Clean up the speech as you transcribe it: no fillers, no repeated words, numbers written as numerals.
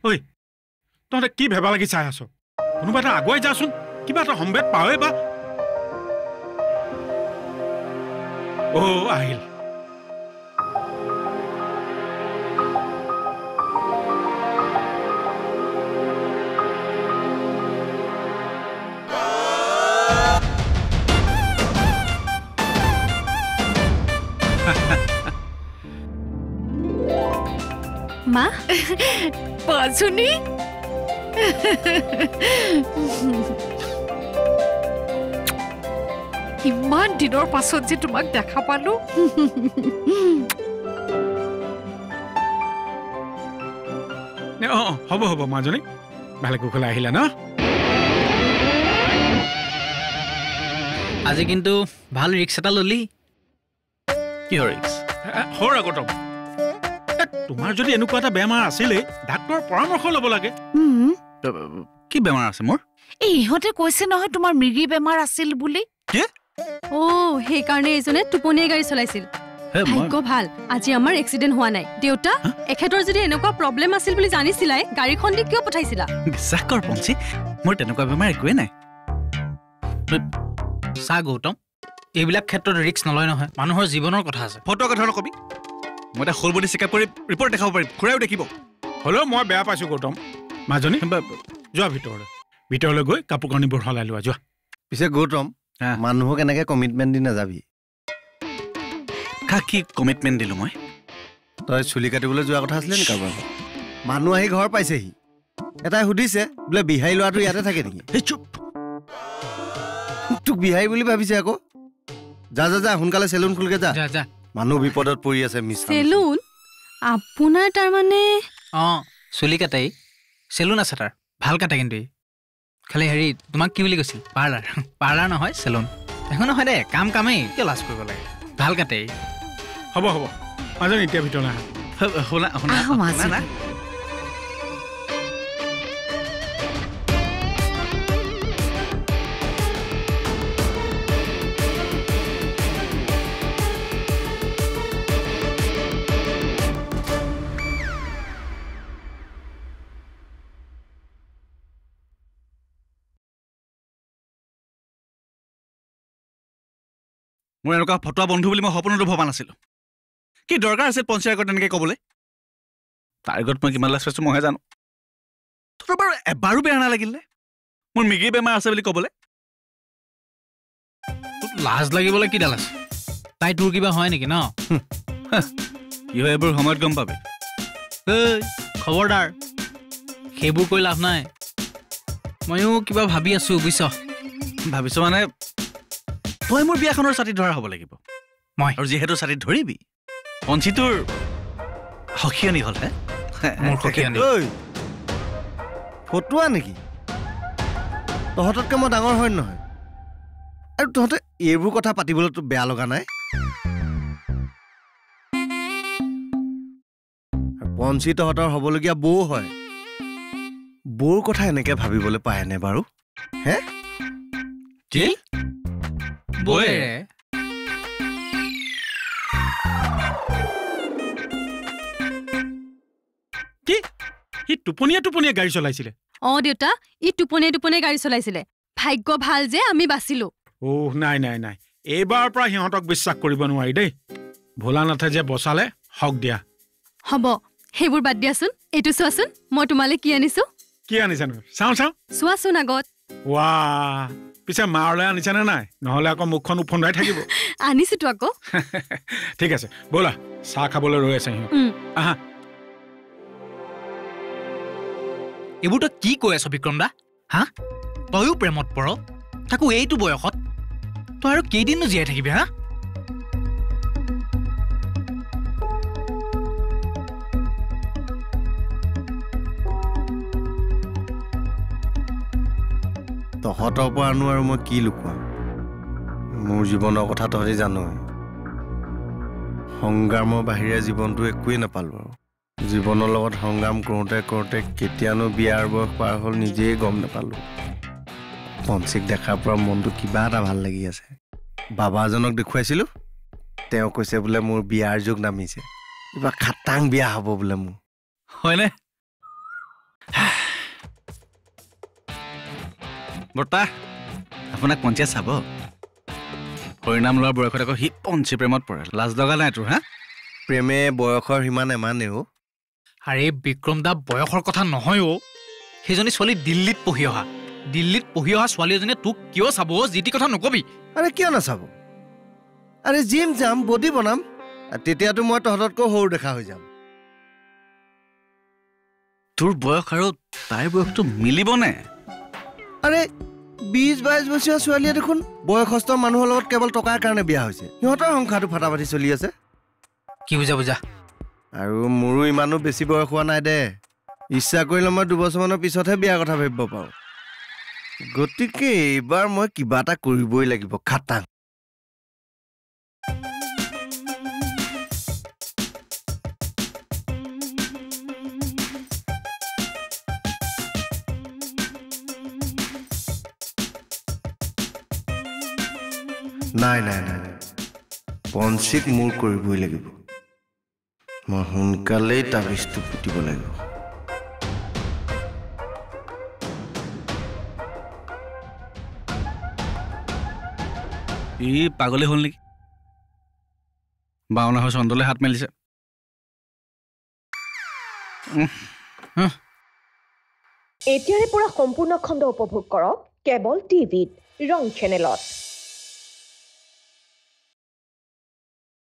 ঐ তহঁতে কি ভেবা লাগি চাই আছ কোনোবা এটা আগুৱাই যাচোন কিবা এটা সম্ভেদ পাৱে বা আহিল মা পাঁচুনি ইমান দিনৰ পাছত যে তোমাক দেখা পালো হ'ব হ'ব মাজনী ভালে কুশলে আহিলা ন আজি কিন্তু ভাল ৰিক্স এটা ললি কিহৰ ৰিক্স হৰ আগতম তোমাৰ যদি এনেকুৱা এটা বেমাৰ আছিলে ডাক্তৰৰ পৰামৰ্শ ল'ব লাগে কি বেমাৰ আছে মোৰ এই ইহঁতে কৈছে নহয় তোমাৰ মৃগী বেমাৰ আছিল বুলি কি সেইকাৰণে এইজনে টোপনিয়ে গাড়ী চলাইছিল ভাগ্য ভাল আজি আমাৰ এক্সিডেণ্ট হোৱা নাই দেউতা এখেতৰ যদি এনেকুৱা প্ৰব্লেম আছিল বুলি জানিছিলাই গাড়ীখন দি কিয় পঠাইছিলা বিশ্বাস কৰ পঞ্চি মোৰ তেনেকুৱা বেমাৰ একোৱে নাই চা গৌতম এইবিলাক ক্ষেত্ৰত ৰিক্স নলয় নহয় মানুহৰ জীৱনৰ কথা আছে ফটো কথা নকবি মই এটা হোল বডি চেকআপ কৰি ৰিপৰ্ট দেখাব পাৰিম খুৰাইও দেখিব হ'লেও মই বেয়া পাইছোঁ গৌতম মাজনী যোৱা ভিতৰলৈ গৈ কাপোৰ কানিবোৰ সলাই লোৱা যোৱা পিছে গৌতম মানুহক এনেকে কমিটমেণ্ট দি নাযাবি কি কমিটমেণ্ট দিলোঁ মই তই চুলি কাটিবলৈ যোৱা কথা আছিলে নি কাৰোবাৰ মানুহ আহি ঘৰ পাইছেহি এটাই সুধিছে বোলে বিহাৰী ল'ৰাটো ইয়াতে থাকে নেকি চুপ তোক বিহাৰী বুলি ভাবিছে আকৌ যা যা যা সোনকালে চেলুন খুলকে যা মানুহ বিপদত পৰি আছে মিছ চেলুন আপোনাৰ তাৰমানে চুলি কাটাই চেলুন আছে তাৰ ভাল কাটে কিন্তু খালি হেৰি তোমাক কি বুলি কৈছিল পাৰ্লাৰ নহয় চেলুন এখন নহয় দে কামেই কিয় লাজ কৰিব লাগে ভাল কাটে হ'ব মাজনী এতিয়া ভিতৰলৈ শুনা না মোৰ এনেকুৱা ফটোৱা বন্ধু বুলি মই সপোনতো ভবা নাছিলোঁ কি দৰকাৰ আছিল পঞ্চায়তৰ আগত তেনেকৈ ক'বলৈ তাৰ আগত মই কিমান লাজ পাইছোঁ মইহে জানো তোৰ বাৰু এবাৰো বেয়া নালাগিল নে মোৰ মৃগী বেমাৰ আছে বুলি ক'বলৈ লাজ লাগিবলৈ কিডাল আছে তাই তোৰ কিবা হয় নেকি ন কি হয় এইবোৰ সময়ত গম পাবি খবৰদাৰ সেইবোৰ কৈ লাভ নাই ময়ো কিবা ভাবি আছোঁ বুজিছ ভাবিছোঁ মানে তই মোৰ বিয়াখনৰ ছাতি ধৰা হ'ব লাগিব মই আৰু যিহেতু ছাতি ধৰিবি পঞ্চিটোৰ সখীয়নি হ'ল হে মোৰ সখীয়নি ফটোৱা নেকি তহঁততকৈ মই ডাঙৰ হয় নহয় আৰু তহঁতে এইবোৰ কথা পাতিবলৈতো বেয়া লগা নাই পঞ্চি তহঁতৰ হ'বলগীয়া বৌ হয় বৌৰ কথা এনেকে ভাবিবলৈ পায়নে বাৰু হে কি বৌয়ে কি সি টোপনিয়া গাড়ী চলাইছিলে দেউতা ই টোপনিয়ে গাড়ী চলাইছিলে ভাগ্য ভাল যে আমি বাচিলো নাই এইবাৰ পৰা সিহঁতক বিশ্বাস কৰিব নোৱাৰি দেই ভোলানাথে যে বচালে হক দিয়া হ'ব সেইবোৰ বাদ দিয়াচোন এইটো চোৱাচোন মই তোমালৈ কি আনিছো কি আনিছানো চাওঁ চোৱাচোন আগত পিছে মাৰলৈ আনিছানে নাই নহ'লে আকৌ মুখখন উফন্দাই থাকিব আনিছোতো আকৌ ঠিক আছে ব'লা চাহ খাবলৈ ৰৈ আছে সিহঁত আহা এইবোৰ তই কি কৈ আছ বিক্ৰম দা হা তয়ো প্ৰেমত পৰ তাকো এইটো বয়সত তই আৰু কেইদিনো জীয়াই থাকিবি হা তহঁতৰ পৰানো আৰু মই কি লুকুৱাম মোৰ জীৱনৰ কথা তহঁতি জানই সংগ্ৰামৰ বাহিৰে জীৱনটো একোৱেই নাপালোঁ আৰু জীৱনৰ লগত সংগ্ৰাম কৰোঁতে কেতিয়ানো বিয়াৰ বয়স পাৰ হ'ল নিজেই গম নাপালোঁ পঞ্চিক দেখাৰ পৰা মনটো কিবা এটা ভাল লাগি আছে বাবাজনক দেখুৱাইছিলোঁ তেওঁ কৈছে বোলে মোৰ বিয়াৰ যুগ নামিছে কিবা খাটাং বিয়া হ'ব বোলে মোৰ হয়নে বৰ্তা আপোনাক পঞ্চায়ত চাব হৰিনাম লোৱাৰ বয়সত আকৌ সি পঞ্চী প্ৰেমত পৰে লাজ লগা নাই তোৰ হা প্ৰেমে বয়সৰ সীমা নেমানে অ' আৰে বিক্ৰম দা বয়সৰ কথা নহয় অ' সেইজনী ছোৱালী দিল্লীত পঢ়ি অহা ছোৱালী এজনীয়ে তোক কিয় চাব যি টি কথা নকবি আৰে কিয় নাচাব আৰে জিম যাম বডি বনাম তেতিয়াতো মই তহঁততকৈ সৰু দেখা হৈ যাম তোৰ বয়স আৰু তাইৰ বয়সটো মিলিবনে আৰে 20-22 বছৰীয়া ছোৱালীয়ে দেখোন বয়সস্থ মানুহৰ লগত কেৱল টকাৰ কাৰণে বিয়া হৈছে সিহঁতৰ সংসাৰটো ফাটাফাটি চলি আছে কি বুজা আৰু মোৰো ইমানো বেছি বয়স হোৱা নাই দে ইচ্ছা কৰিলে মই 2 বছৰমানৰ পিছতহে বিয়াৰ কথা ভাবিব পাৰোঁ গতিকে এইবাৰ মই কিবা এটা কৰিবই লাগিব খাটাং নাই পঞ্চিক মোৰ কৰিবই লাগিব মই সোনকালেই তাবিজটো পুতিব লাগিব ই পাগলী হ'ল নেকি বাওনা হৈ চন্দলে হাত মেলিছে এতিয়াৰে পৰা সম্পূৰ্ণ খণ্ড উপভোগ কৰক কেবল টিভিত ৰং চেনেলত